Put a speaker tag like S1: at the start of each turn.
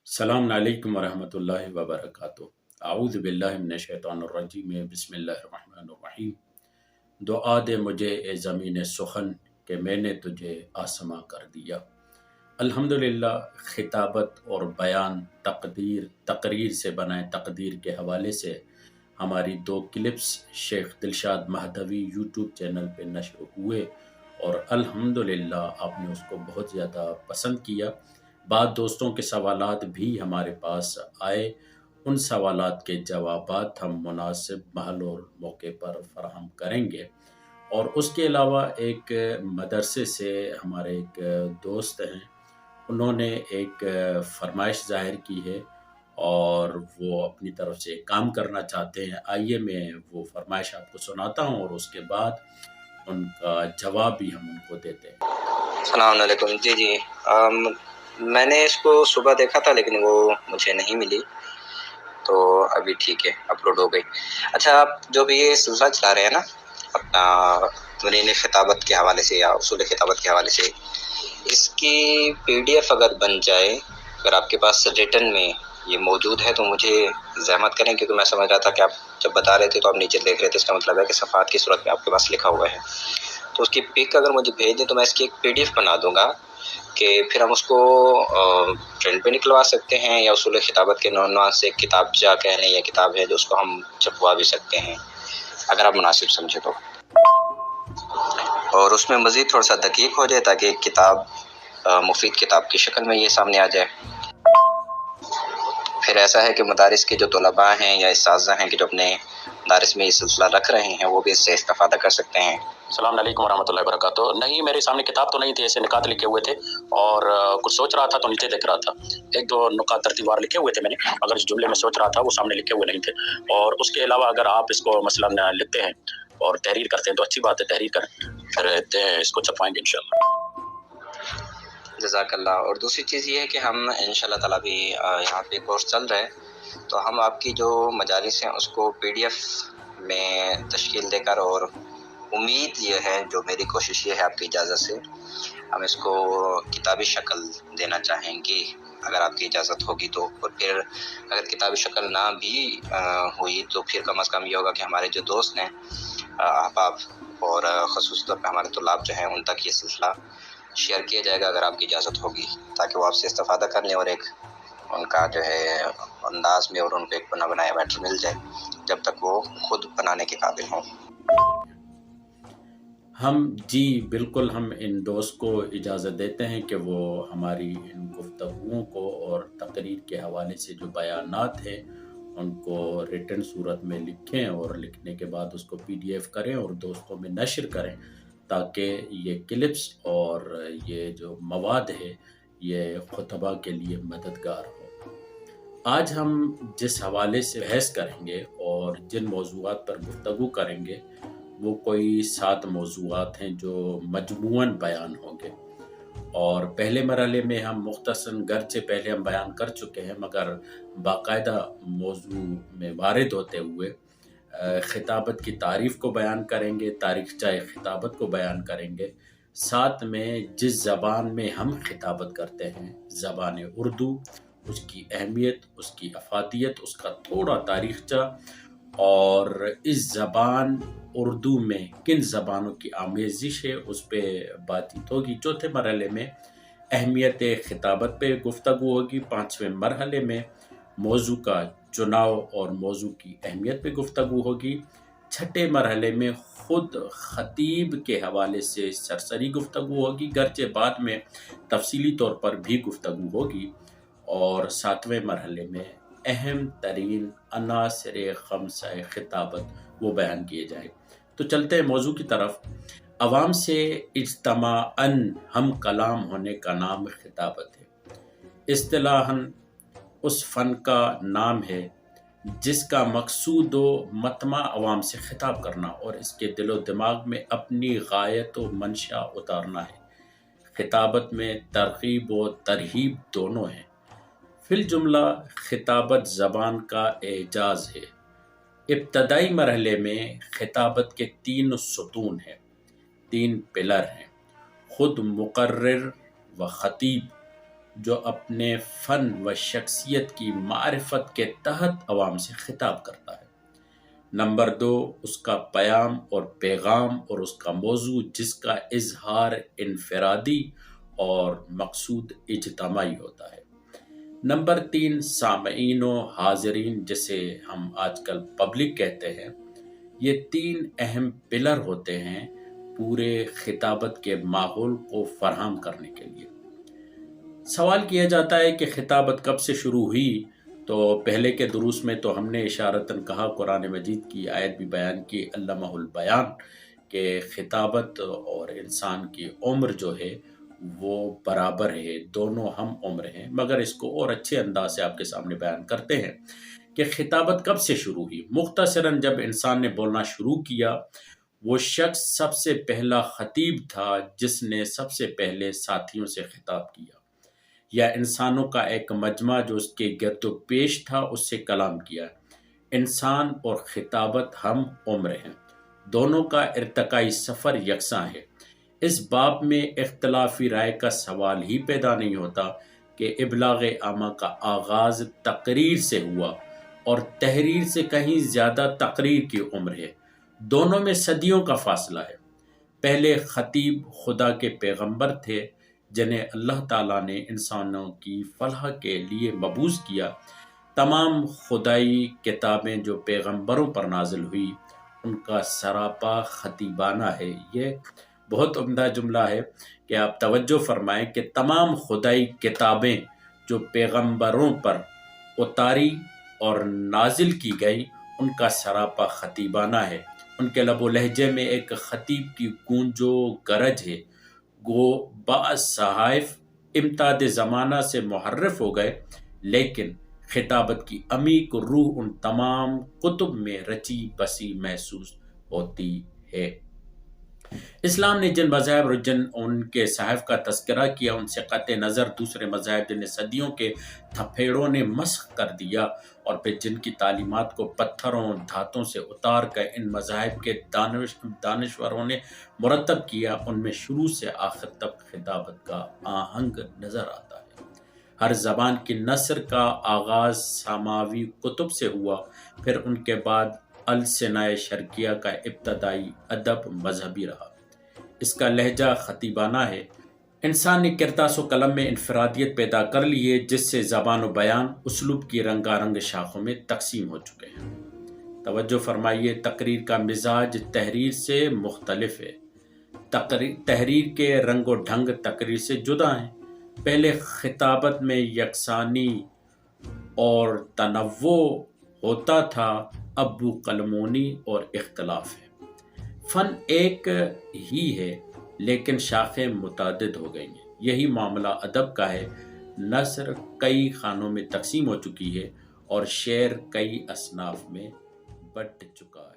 S1: السلام علیکم ورحمۃ اللہ وبرکاتہ۔ اعوذ باللہ من الشیطان الرجیم، بسم اللہ الرحمن الرحیم۔ دعا دے مجھے اے زمین سخن کہ میں نے تجھے آسماں کر دیا۔ الحمدللہ، خطابت اور بیان تقریر سے بنائے تقدیر کے حوالے سے ہماری 2 کلپس شیخ دلشاد مہدوی یوٹیوب چینل پہ نشر ہوئے اور الحمدللہ آپ نے اس کو بہت زیادہ پسند کیا۔ بعض دوستوں کے سوالات بھی ہمارے پاس آئے، ان سوالات کے جوابات ہم مناسب محل اور موقع پر فراہم کریں گے۔ اور اس کے علاوہ ایک مدرسے سے ہمارے ایک دوست ہیں، انہوں نے ایک فرمائش ظاہر کی ہے اور وہ اپنی طرف سے ایک کام کرنا چاہتے ہیں۔ آئیے میں وہ فرمائش آپ کو سناتا ہوں اور اس کے بعد ان کا جواب بھی ہم ان کو دیتے ہیں۔
S2: السلام علیکم۔ جی میں نے اس کو صبح دیکھا تھا لیکن وہ مجھے نہیں ملی، تو ابھی ٹھیک ہے، اپلوڈ ہو گئی۔ اچھا، آپ جو بھی یہ سلسلہ چلا رہے ہیں نا اپنا تمرین خطابت کے حوالے سے یا اصول خطابت کے حوالے سے، اس کی PDF اگر بن جائے، اگر آپ کے پاس ریٹن میں یہ موجود ہے تو مجھے زحمت کریں، کیونکہ میں سمجھ رہا تھا کہ آپ جب بتا رہے تھے تو آپ نیچے دیکھ رہے تھے، اس کا مطلب ہے کہ صفحات کی صورت میں آپ کے پاس لکھا ہوا ہے، تو اس کی پک اگر مجھے بھیج دیں تو میں اس کی ایک PDF بنا دوں گا کہ پھر ہم اس کو پرنٹ پہ نکلوا سکتے ہیں، یا اصول خطابت کے نوع سے کتاب جا کہہ لیں یا کتاب ہے جو اس کو ہم چھپوا بھی سکتے ہیں اگر آپ مناسب سمجھے تو، اور اس میں مزید تھوڑا سا دقیق ہو جائے تاکہ کتاب مفید کتاب کی شکل میں یہ سامنے آ جائے۔ پھر ایسا ہے کہ مدارس کے جو طلباء ہیں یا اساتذہ ہیں کہ جو اپنے مدارس میں یہ سلسلہ رکھ رہے ہیں وہ بھی اس سے استفادہ کر سکتے ہیں۔
S3: السلام علیکم ورحمۃ اللہ وبرکاتہ۔ نہیں، میرے سامنے کتاب تو نہیں تھی، ایسے نکات لکھے ہوئے تھے اور کچھ سوچ رہا تھا تو نیچے دیکھ رہا تھا، 1-2 نکات ترتیب وار لکھے ہوئے تھے میں نے، اگر اس جملے میں سوچ رہا تھا وہ سامنے لکھے ہوئے نہیں تھے۔ اور اس کے علاوہ اگر آپ اس کو مثلاً لکھتے ہیں اور تحریر کرتے ہیں تو اچھی بات ہے، تحریر کریں، پھر اس کو چھپوائیں گے انشاءاللہ۔
S2: جزاک اللہ۔ اور دوسری چیز یہ ہے کہ ہم انشاءاللہ تعالیٰ بھی یہاں پہ کورس چل رہا ہے تو ہم آپ کی جو مجالس ہیں اس کو PDF میں تشکیل دے کر، اور امید یہ ہے، جو میری کوشش یہ ہے آپ کی اجازت سے، ہم اس کو کتابی شکل دینا چاہیں گے اگر آپ کی اجازت ہوگی تو۔ اور پھر اگر کتابی شکل نہ بھی ہوئی تو پھر کم از کم یہ ہوگا کہ ہمارے جو دوست ہیں احباب، اور خصوصی طور پہ ہمارے طلاب جو ہیں ان تک یہ سلسلہ شیئر کیا جائے گا اگر آپ کی اجازت ہوگی، تاکہ وہ آپ سے استفادہ کر لیں اور ایک ان کا جو ہے انداز میں اور ان کو ایک بنا بنایا میٹر مل جائے جب تک وہ خود بنانے کے قابل ہوں۔
S1: بالکل ہم ان دوست کو اجازت دیتے ہیں کہ وہ ہماری ان گفتگوؤں کو اور تقریر کے حوالے سے جو بیانات ہیں ان کو ریٹن صورت میں لکھیں اور لکھنے کے بعد اس کو PDF کریں اور دوستوں میں نشر کریں، تاکہ یہ کلپس اور یہ جو مواد ہے یہ خطبہ کے لیے مددگار ہو۔ آج ہم جس حوالے سے بحث کریں گے اور جن موضوعات پر گفتگو کریں گے وہ کوئی 7 موضوعات ہیں جو مجموعاً بیان ہوں گے، اور پہلے مرحلے میں ہم مختصراً گرچہ پہلے ہم بیان کر چکے ہیں مگر باقاعدہ موضوع میں وارد ہوتے ہوئے خطابت کی تعریف کو بیان کریں گے، تاریخچہ خطابت کو بیان کریں گے، ساتھ میں جس زبان میں ہم خطابت کرتے ہیں زبان اردو، اس کی اہمیت، اس کی افادیت، اس کا تھوڑا تاریخچہ، اور اس زبان اردو میں کن زبانوں کی آمیزش ہے اس پہ بات چیت ہوگی۔ چوتھے مرحلے میں اہمیت خطابت پہ گفتگو ہوگی۔ 5ویں مرحلے میں موضوع کا چناؤ اور موضوع کی اہمیت پہ گفتگو ہوگی۔ 6 مرحلے میں خود خطیب کے حوالے سے سرسری گفتگو ہوگی، گرچہ بعد میں تفصیلی طور پر بھی گفتگو ہوگی، اور 7ویں مرحلے میں اہم ترین عناصر 5 خطابت وہ بیان کیے جائیں۔ تو چلتے ہیں موضوع کی طرف۔ عوام سے اجتماعاً ہم کلام ہونے کا نام خطابت ہے۔ اصطلاحاً اس فن کا نام ہے جس کا مقصود و مطمع عوام سے خطاب کرنا اور اس کے دل و دماغ میں اپنی غایت و منشا اتارنا ہے۔ خطابت میں ترغیب و ترہیب دونوں ہیں۔ فی الجملہ خطابت زبان کا اعجاز ہے۔ ابتدائی مرحلے میں خطابت کے 3 ستون ہیں، 3 پلر ہیں: خود مقرر و خطیب، جو اپنے فن و شخصیت کی معرفت کے تحت عوام سے خطاب کرتا ہے۔ نمبر 2، اس کا پیام اور پیغام اور اس کا موضوع جس کا اظہار انفرادی اور مقصود اجتماعی ہوتا ہے۔ نمبر 3، سامعین و حاضرین جسے ہم آج کل پبلک کہتے ہیں۔ یہ 3 اہم پلر ہوتے ہیں پورے خطابت کے ماحول کو فراہم کرنے کے لیے۔ سوال کیا جاتا ہے کہ خطابت کب سے شروع ہوئی؟ تو پہلے کے دروس میں تو ہم نے اشارتاً کہا، قرآن مجید کی آیت بھی بیان کی، علمہ البیان، کہ خطابت اور انسان کی عمر جو ہے وہ برابر ہے، دونوں ہم عمر ہیں، مگر اس کو اور اچھے انداز سے آپ کے سامنے بیان کرتے ہیں کہ خطابت کب سے شروع ہوئی۔ مختصراً جب انسان نے بولنا شروع کیا، وہ شخص سب سے پہلا خطیب تھا جس نے سب سے پہلے ساتھیوں سے خطاب کیا، یا انسانوں کا ایک مجمع جو اس کے گرد و پیش تھا اس سے کلام کیا۔ انسان اور خطابت ہم عمر ہیں، دونوں کا ارتقائی سفر یکساں ہے۔ اس باب میں اختلافی رائے کا سوال ہی پیدا نہیں ہوتا کہ ابلاغ عامہ کا آغاز تقریر سے ہوا اور تحریر سے کہیں زیادہ تقریر کی عمر ہے۔ دونوں میں صدیوں کا فاصلہ ہے۔ پہلے خطیب خدا کے پیغمبر تھے جنہیں اللہ تعالیٰ نے انسانوں کی فلاح کے لیے مبعوث کیا۔ تمام خدائی کتابیں جو پیغمبروں پر نازل ہوئی ان کا سراپا خطیبانہ ہے۔ یہ بہت عمدہ جملہ ہے کہ آپ توجہ فرمائیں کہ تمام خدائی کتابیں جو پیغمبروں پر اتاری اور نازل کی گئی ان کا سراپا خطیبانہ ہے۔ ان کے لب و لہجے میں ایک خطیب کی گونج و گرج ہے۔ گو بعض صحائف امتداد زمانہ سے محرف ہو گئے، لیکن خطابت کی عمیق روح ان تمام کتب میں رچی بسی محسوس ہوتی ہے۔ اسلام نے جن مذاہب اور جن ان کے صحائف کا تذکرہ کیا ان سے قطع نظر دوسرے مذاہب جنہیں صدیوں کے تھپیڑوں نے مسخ کر دیا اور پھر جن کی تعلیمات کو پتھروں دھاتوں سے اتار کر ان مذاہب کے دانشوروں نے مرتب کیا، ان میں شروع سے آخر تک خطابت کا آہنگ نظر آتا ہے۔ ہر زبان کی نثر کا آغاز سماوی کتب سے ہوا، پھر ان کے بعد السنۂ شرقیہ کا ابتدائی ادب مذہبی رہا۔ اس کا لہجہ خطیبانہ ہے۔ انسان نے کرتاس و قلم میں انفرادیت پیدا کر لی ہے جس سے زبان و بیان اسلوب کی رنگا رنگ شاخوں میں تقسیم ہو چکے ہیں۔ توجہ فرمائیے، تقریر کا مزاج تحریر سے مختلف ہے۔ تحریر کے رنگ و ڈھنگ تقریر سے جدا ہیں۔ پہلے خطابت میں یکسانی اور تنوع ہوتا تھا، اب وہ قلمونی اور اختلاف ہے۔ فن ایک ہی ہے لیکن شاخیں متعدد ہو گئی ہیں۔ یہی معاملہ ادب کا ہے۔ نثر کئی خانوں میں تقسیم ہو چکی ہے اور شعر کئی اصناف میں بٹ چکا ہے۔